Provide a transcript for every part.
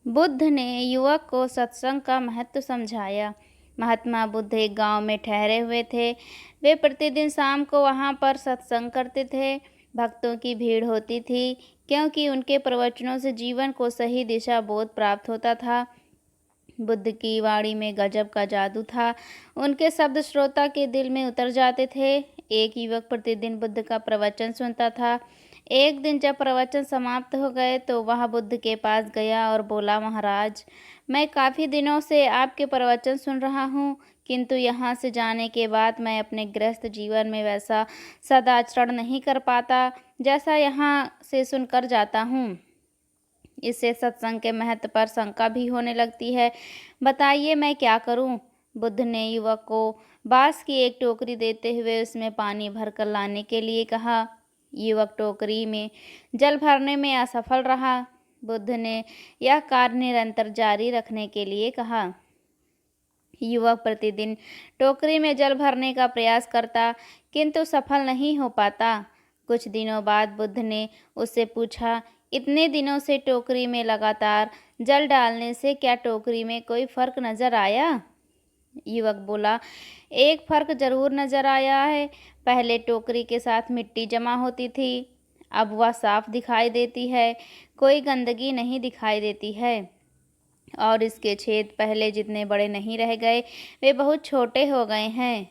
बुद्ध ने युवक को सत्संग का महत्व समझाया। महात्मा बुद्ध एक गांव में ठहरे हुए थे। वे प्रतिदिन शाम को वहां पर सत्संग करते थे। भक्तों की भीड़ होती थी, क्योंकि उनके प्रवचनों से जीवन को सही दिशा बोध प्राप्त होता था। बुद्ध की वाणी में गजब का जादू था। उनके शब्द श्रोता के दिल में उतर जाते थे। एक युवक प्रतिदिन बुद्ध का प्रवचन सुनता था। एक दिन जब प्रवचन समाप्त हो गए तो वह बुद्ध के पास गया और बोला, महाराज, मैं काफ़ी दिनों से आपके प्रवचन सुन रहा हूँ, किंतु यहाँ से जाने के बाद मैं अपने गृहस्थ जीवन में वैसा सदाचरण नहीं कर पाता जैसा यहाँ से सुनकर जाता हूँ। इससे सत्संग के महत्व पर शंका भी होने लगती है। बताइए मैं क्या करूं? बुद्ध ने युवक को बांस की एक टोकरी देते हुए उसमें पानी भरकर लाने के लिए कहा। युवक टोकरी में जल भरने में असफल रहा। बुद्ध ने यह कार्य निरंतर जारी रखने के लिए कहा। युवक प्रतिदिन टोकरी में जल भरने का प्रयास करता, किंतु सफल नहीं हो पाता। कुछ दिनों बाद बुद्ध ने उससे पूछा, इतने दिनों से टोकरी में लगातार जल डालने से क्या टोकरी में कोई फर्क नजर आया? युवक बोला, एक फर्क जरूर नजर आया है। पहले टोकरी के साथ मिट्टी जमा होती थी, अब वह साफ दिखाई देती है, कोई गंदगी नहीं दिखाई देती है और इसके छेद पहले जितने बड़े नहीं रह गए, वे बहुत छोटे हो गए हैं।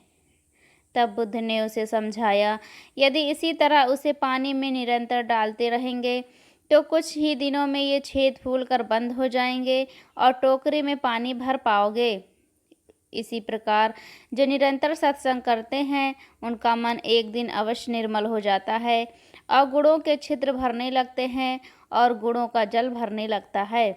तब बुद्ध ने उसे समझाया, यदि इसी तरह उसे पानी में निरंतर डालते रहेंगे तो कुछ ही दिनों में ये छेद फूलकर बंद हो जाएंगे और टोकरी में पानी भर पाओगे। इसी प्रकार जो निरंतर सत्संग करते हैं उनका मन एक दिन अवश्य निर्मल हो जाता है और गुणों के छिद्र भरने लगते हैं और गुणों का जल भरने लगता है।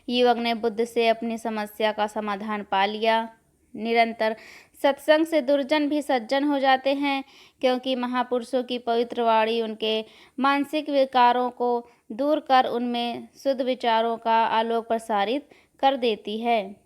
युवक ने बुद्ध से अपनी समस्या का समाधान पा लिया। निरंतर सत्संग से दुर्जन भी सज्जन हो जाते हैं, क्योंकि महापुरुषों की पवित्र वाणी उनके मानसिक विकारों को दूर कर उनमें शुद्ध विचारों का आलोक प्रसारित कर देती है।